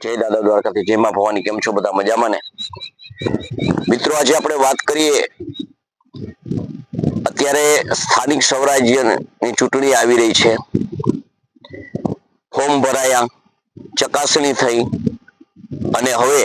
જય દાદા દ્વારકાથી, જય માં ભવાની. કેમ છો બધા? મજામાં ને? મિત્રો, આજે આપણે વાત કરીએ, અત્યારે સ્થાનિક સ્વરાજ્યની ચૂંટણી આવી રહી છે. ફોર્મ ભરાયા, ચકાસણી થઈ અને હવે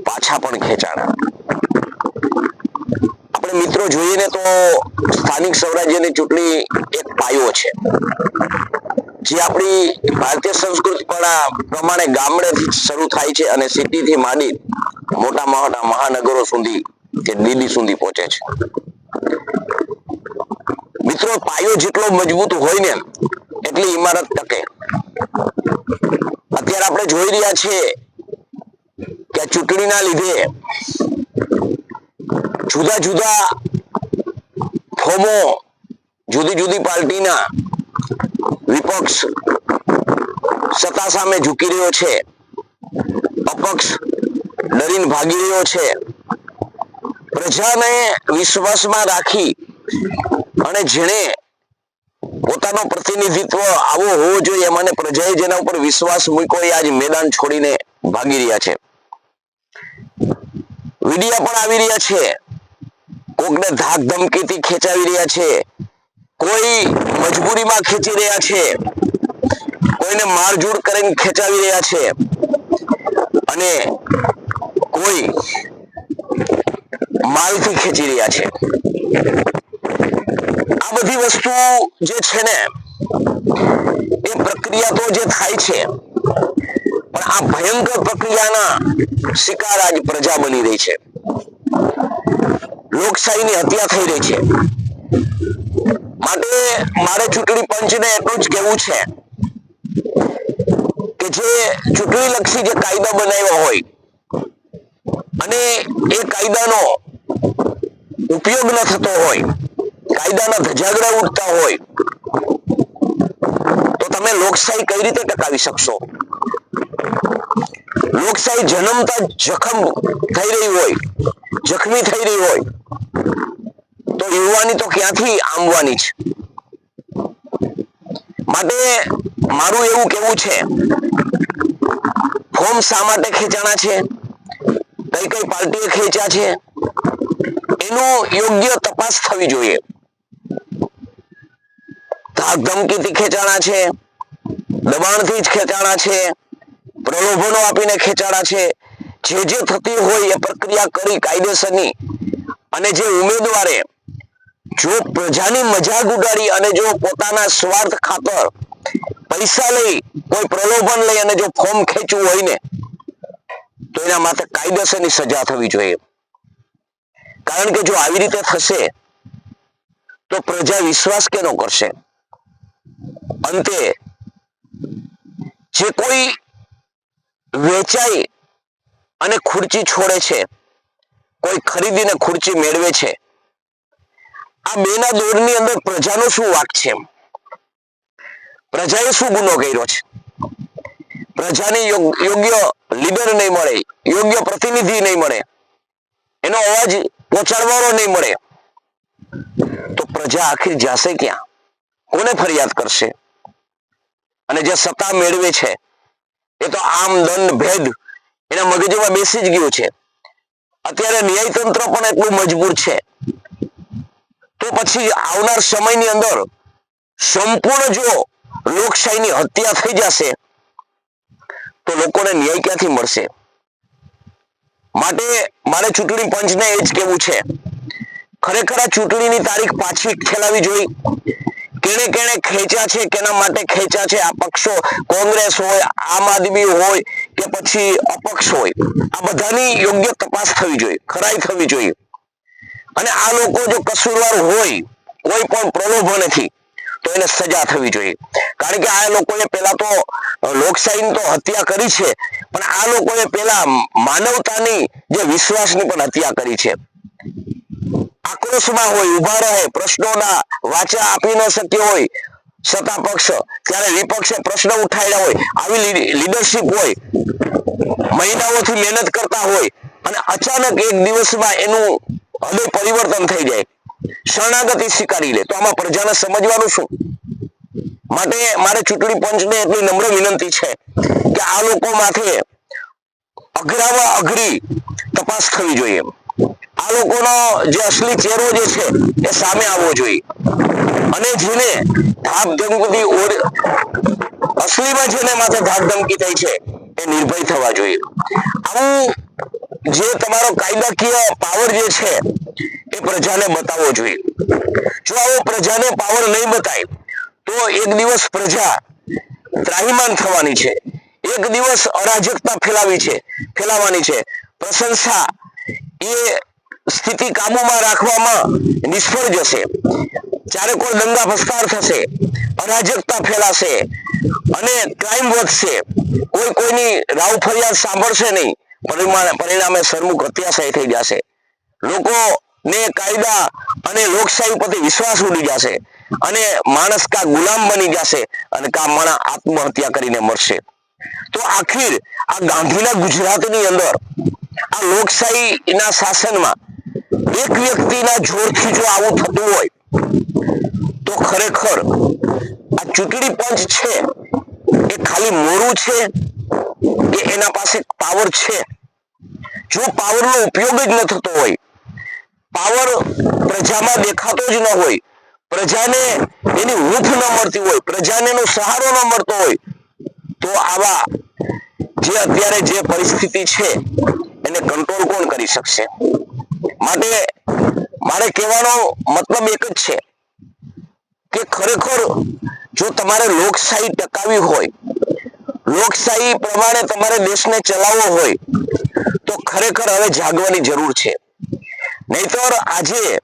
પાછા પણ ખેંચાણા. આપણે મિત્રો જોઈએ ને તો સ્થાનિક સ્વરાજ્યની ચૂંટણી એક પાયો છે, જે આપણી ભારતીય સંસ્કૃતિ પ્રમાણે ગામડેથી શરૂ થાય છે અને સિટીથી માંડી મોટા મોટા મહાનગરો સુધી કે દિલ્હી સુધી પહોંચે છે. મિત્રો, પાયો જેટલો મજબૂત હોય ને એટલી ઇમારત ટકે. અત્યારે આપણે જોઈ રહ્યા છીએ કે ચૂંટણીના લીધે જુદા જુદા ફોર્મો જુદી જુદી પાર્ટીના વિપક્ષ સત્તા સામે ઝૂકી રહ્યો છે, અપક્ષ ડરીને ભાગી રહ્યો છે. પ્રજાને વિશ્વાસમાં રાખી અને જેણે પોતાનો પ્રતિનિધિત્વ આવો હોવો જોઈએ એમને પ્રજાએ જેના ઉપર વિશ્વાસ મૂક્યો એ આજે મેદાન છોડીને ભાગી રહ્યા છે. વિડિયા પણ આવી રહ્યા છે, કોકને ધાક ધમકીથી ખેંચાવી રહ્યા છે, કોઈ મજબૂરીમાં ખેંચી રહ્યા છે, કોઈને મારઝૂડ કરીને ખેંચાવી રહ્યા છે અને કોઈ માલથી ખેંચી રહ્યા છે. આ બધી વસ્તુ જે છે ને એ પ્રક્રિયા તો જે થાય છે, પણ આ ભયંકર પ્રક્રિયાના શિકાર આજ પ્રજા બની રહી છે. લોકશાહીની હત્યા થઈ રહી છે. માટે મારે ચૂંટણી પંચને એટલું જ કહેવું છે કે જે ચૂંટણી લક્ષી જે કાયદા બનાવ્યા હોય અને એ કાયદાનો ઉપયોગ ન થતો હોય, કાયદાના ધજાગરા ઉડતા હોય, તો તમે લોકશાહી કઈ રીતે ટકાવી શકશો? લોકશાહી જન્મતા જખમ થઈ રહી હોય, જખમી થઈ રહી હોય, તો યુવાની તો ક્યાંથી આંબવાની છે? માટે મારું એવું કહેવું છે, ફોર્મ શા માટે ખેંચાણા છે, કઈ કઈ પાર્ટીએ ખેંચ્યા છે, એનું યોગ્ય તપાસ થવી જોઈએ. ધાક ધમકીથી ખેંચાણા છે, દબાણથી જ ખેંચાણા છે, પ્રલોભનો આપીને ખેંચાણા છે, જે થતી હોય એ પ્રક્રિયા કરી કાયદેસરની. અને જે ઉમેદવારે જો પ્રજાની મજાક ઉડાડી અને જો પોતાના સ્વાર્થ ખાતર પૈસા લઈ, કોઈ પ્રલોભન લઈ અને જો ફોર્મ ખેંચવું હોય ને, તો એના માથે કાયદેસરની સજા થવી જોઈએ. કારણ કે જો આવી રીતે થશે તો પ્રજા વિશ્વાસ કેનો કરશે? અંતે જે કોઈ વેચાઈ અને ખુરચી છોડે છે, કોઈ ખરીદીને ખુરચી મેળવે છે, આ બેના દોરની અંદર પ્રજાનો શું વાંક છે? પ્રજાએ શું ગુનો કર્યો છે? પ્રજાને યોગ્ય લીડર નહીં મળે, યોગ્ય પ્રતિનિધિ નહીં મળે, એનો અવાજ પહોંચાડવાનો નહીં મળે, તો પ્રજા આખી જશે ક્યાં? કોને ફરિયાદ કરશે? અને જે સત્તા મેળવે છે એ તો આમ દંડ ભેદ એના મગજમાં બેસી જ ગયું છે. અત્યારે ન્યાયતંત્ર પણ એટલું મજબૂર છે, તો પછી આવનાર સમયની અંદર સંપૂર્ણ જો લોકશાહીની હત્યા થઈ જશે તો લોકોને ન્યાય ક્યાંથી મળશે? માટે મારે ચૂંટણી પંચને એ જ કહેવું છે, ખરેખર આ ચૂંટણીની તારીખ પાછી ખેલાવી જોઈ. કેણે કેણે ખેંચ્યા છે, કેના માટે ખેંચ્યા છે, આ પક્ષો કોંગ્રેસ હોય, આમ આદમી હોય કે પછી અપક્ષ હોય, આ બધાની યોગ્ય તપાસ થવી જોઈએ, ખરાઈ થવી જોઈએ. અને આ લોકો જો કસૂરવાર હોય કોઈ પણ પ્રલોભનથી, તો એને સજા થવી જોઈએ. કારણ કે આ લોકોએ પેલા તો લોકશાહીની તો હત્યા કરી છે, પણ આ લોકોએ પેલા માનવતાની જે વિશ્વાસની પણ હત્યા કરી છે. આક્રોશમાં હોય, ઉભા રહે, પ્રશ્નોના વાચા આપી ન શક્યો હોય સત્તા પક્ષ, ત્યારે વિપક્ષે પ્રશ્ન ઉઠાવ્યા હોય, આવી લીડરશિપ હોય, મહિનાઓથી મહેનત કરતા હોય અને અચાનક એક દિવસમાં એનું હૃદય પરિવર્તન થઈ જાય, શરણાગતિ સ્વીકારી લે, તો આમાં પ્રજાને સમજવાનું શું? માટે મારે ચૂંટણી પંચને એટલી નમ્ર વિનંતી છે કે આ લોકો માથે અઘરામાં અઘરી તપાસ થવી જોઈએ. આ લોકોનો જે અસલી ચહેરો જે છે એ સામે આવવો જોઈએ અને જેને ધાક ધમકી અસલીમાં જેને માથે ધાક ધમકી થઈ છે એ નિર્ભય થવા જોઈએ. આવું જે તમારો કાયદાકીય પાવર જે છે એ પ્રજાને બતાવવો જોઈએ. જો આવો પ્રજાને પાવર નહીં બતાય તો એક દિવસ પ્રજા ત્રાહિમામ થવાની છે, એક દિવસ અરાજકતા ફેલાવાની છે. પ્રશંસા એ સ્થિતિ કાબુમાં રાખવામાં નિષ્ફળ જશે. ચારે કોઈ દંગા ફસકાર થશે, અરાજકતા ફેલાશે અને ક્રાઇમ વધશે. કોઈ કોઈની રાવ ફરિયાદ સાંભળશે નહીં. પરિણામે સરમુખ અત્યાશાયી થઈ જશે. લોકોને કાયદા અને લોકશાહી પરથી વિશ્વાસ ઉડી જશે અને માણસ કા ગુલામ બની જશે અને કા માણસ આત્મહત્યા કરીને મરશે. તો આખિર આ ગાંધીના ગુજરાતની અંદર આ લોકશાહીના શાસનમાં એક વ્યક્તિના જોરથી જો આવું થતું હોય તો ખરેખર આ ચૂંટણી પંચ છે એ ખાલી મોરું છે કે એના પાસે પાવર છે? જો પાવરનો ઉપયોગ જ ન થતો હોય, પાવર પ્રજામાં દેખાતો જ ન હોય, પ્રજાને એની હૂંફ ન મળતી હોય, પ્રજાને એનો સહારો ન મળતો હોય, તો આવા જે અત્યારે જે પરિસ્થિતિ છે એને કંટ્રોલ કોણ કરી શકશે? માટે મારે કહેવાનો મતલબ એક જ છે કે ખરેખર જો તમારે લોકશાહી ટકાવવી હોય, લોકશાહી પ્રમાણે તમારે દેશને ચલાવવો હોય તો ખરેખર હવે જાગવાની જરૂર છે. નહીતર આજે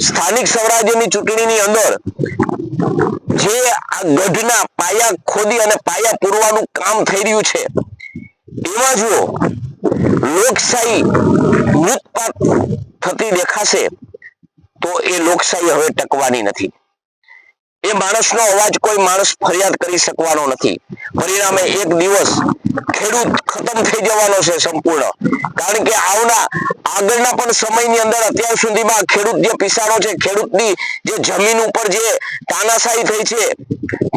સ્થાનિક સ્વરાજ્યની ચૂંટણીની અંદર જે આ ગઢના પાયા ખોદી અને પાયા પૂરવાનું કામ થઈ રહ્યું છે એમાં જો લોકશાહી મૃતપાત થતી દેખાશે તો એ લોકશાહી હવે ટકવાની નથી. એ માણસનો અવાજ કોઈ માણસ ફરિયાદ કરી શકવાનો નથી. પરિણામે એક દિવસ ખેડૂત ખતમ થઈ જવાનો છે સંપૂર્ણ. કારણ કે આગળના પણ સમયની અંદર અત્યાર સુધીમાં ખેડૂત જે પિસારો છે, ખેડૂતની જે જમીન ઉપર જે તાનાશાહી થઈ છે,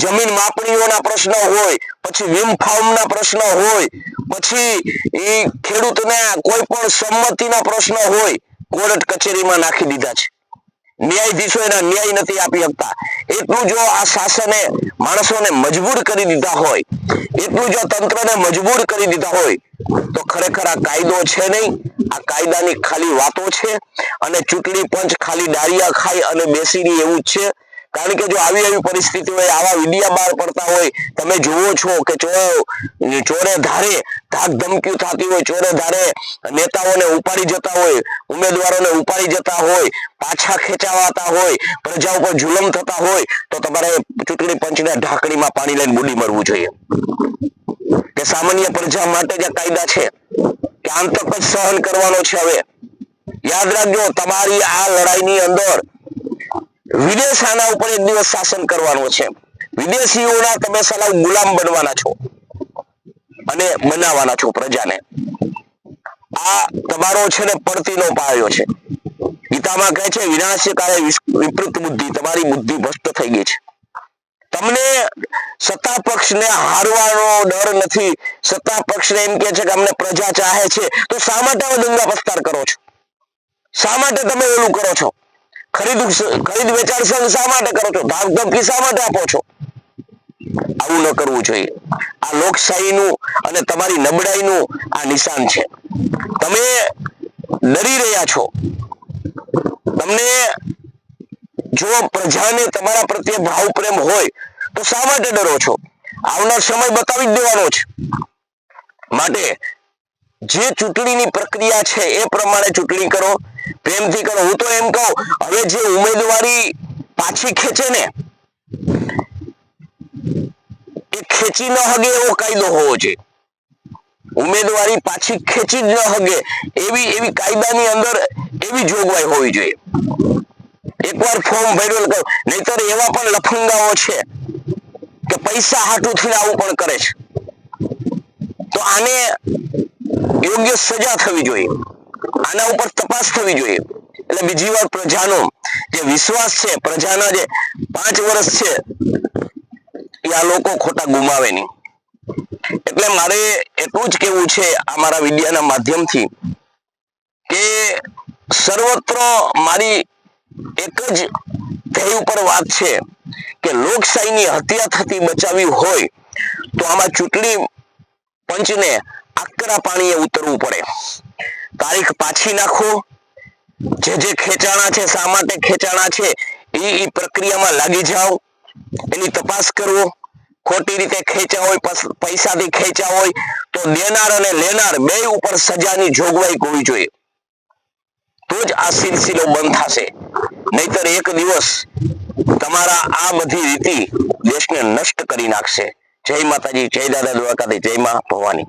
જમીન માપણીઓના પ્રશ્નો હોય, પછી વીમ ફાર્મના પ્રશ્નો હોય, પછી એ ખેડૂતને કોઈ પણ સંમતિના પ્રશ્નો હોય, કોર્ટ કચેરીમાં નાખી દીધા છે. ન્યાયાધીશો એના ન્યાય નથી આપી શકતા. એટલું જો આ શાસને માણસોને મજબૂર કરી દીધા હોય, એટલું જો તંત્રને મજબૂર કરી દીધા હોય તો ખરેખર આ કાયદો છે નહીં, આ કાયદાની ખાલી વાતો છે અને ચૂંટણી પંચ ખાલી ડાળિયા ખાઈ અને બેસી રહી એવું જ છે. કારણ કે જો આવી પરિસ્થિતિ હોય, આવા વિડિયા બહાર પડતા હોય, તમે જુઓ છો કે ચોરે ધારે ધાક ધમકીઓ થતી હોય, ચોરે ધારે નેતાઓને ઉપાડી જતા હોય, ઉમેદવારોને ઉપાડી જતા હોય, પાછા ખેંચાવાતા હોય, પ્રજા ઉપર જુલમ થતા હોય, તો તમારે ચૂંટણી પંચને ઢાંકણીમાં પાણી લઈને બુડી મરવું જોઈએ કે સામાન્ય પ્રજા માટે જે કાયદા છે કે આંતક જ સહન કરવાનો છે. હવે યાદ રાખજો, તમારી આ લડાઈની અંદર વિદેશ આના ઉપર એક દિવસ શાસન કરવાનો છે. વિદેશીઓના તમે સલાહ ગુલામ બનવાના છો અને બનાવવાના છો પ્રજાને. આ તમારો છે ને પડતીનો પાયો છે. ગીતામાં કહે છે વિનાશકાલે વિપરીત બુદ્ધિ, તમારી બુદ્ધિ ભ્રષ્ટ થઈ ગઈ છે. તમને સત્તા પક્ષને હારવાનો ડર નથી. સત્તા પક્ષને એમ કે છે કે અમને પ્રજા ચાહે છે, તો શા માટે દંગા પ્રસ્તાર કરો છો? શા માટે તમે ઓલું કરો છો? ખરીદ વેચાણ સંઘ શા માટે કરો છો? ધાક ધમકી શા માટે આપો છો? આવું ન કરવું જોઈએ. આ લોકશાહીનું અને તમારી નબળાઈનું આ નિશાન છે. તમે ડરી રહ્યા છો. તમને જો પ્રજાને તમારા પ્રત્યે ભાવ પ્રેમ હોય તો શા માટે ડરો છો? આવનાર સમય બતાવી જ દેવાનો છે. માટે જે ચૂંટણીની પ્રક્રિયા છે એ પ્રમાણે ચૂંટણી કરો, પ્રેમથી કરો. હું તો એમ કહું, હવે જે ઉમેદવારી પાછી ખેંચે ને એ ખેંચી ન હગે એવો કાયદો હોવો જોઈએ. ઉમેદવારી પાછી ખેંચી જ ન હગે એવી કાયદાની અંદર એવી જોગવાઈ હોવી જોઈએ. એકવાર ફોર્મ ભર્યું, નહીતર એવા પણ લફંગાઓ છે કે પૈસા હાટું થઈને આવું પણ કરે છે. તો આને યોગ્ય સજા થવી જોઈએ, આના ઉપર તપાસ થવી જોઈએ. એટલે બીજી વાર પ્રજાનો જે વિશ્વાસ છે, પ્રજાના જે 5 વર્ષ છે એ આ લોકો ખોટા ગુમાવે નહીં. એટલે મારે એટલું જ કહેવું છે આ મારા વિડિયાના માધ્યમથી કે સર્વત્ર મારી એક જ ધ્યેય ઉપર વાત છે કે લોકશાહીની હત્યા થતી બચાવવી હોય તો આમાં ચૂંટણી પંચને આકરા પાણીએ ઉતરવું પડે. તારીખ પાછી નાખો. જે ખેંચાણા છે, શા માટે ખેંચાણા છે એ પ્રક્રિયામાં લાગી જાઓ. એની તપાસ કરવો. ખોટી રીતે ખેંચ્યા હોય, પૈસાથી ખેંચ્યા હોય તો દેનાર અને લેનાર બે ઉપર સજાની જોગવાઈ હોવી જોઈએ. તો જ આ સિલસિલો બંધ થશે. નહીતર એક દિવસ તમારા આ બધી રીતિ દેશને નષ્ટ કરી નાખશે. જય માતાજી, જય દાદા દ્વારકાથી, જય મા ભવાની.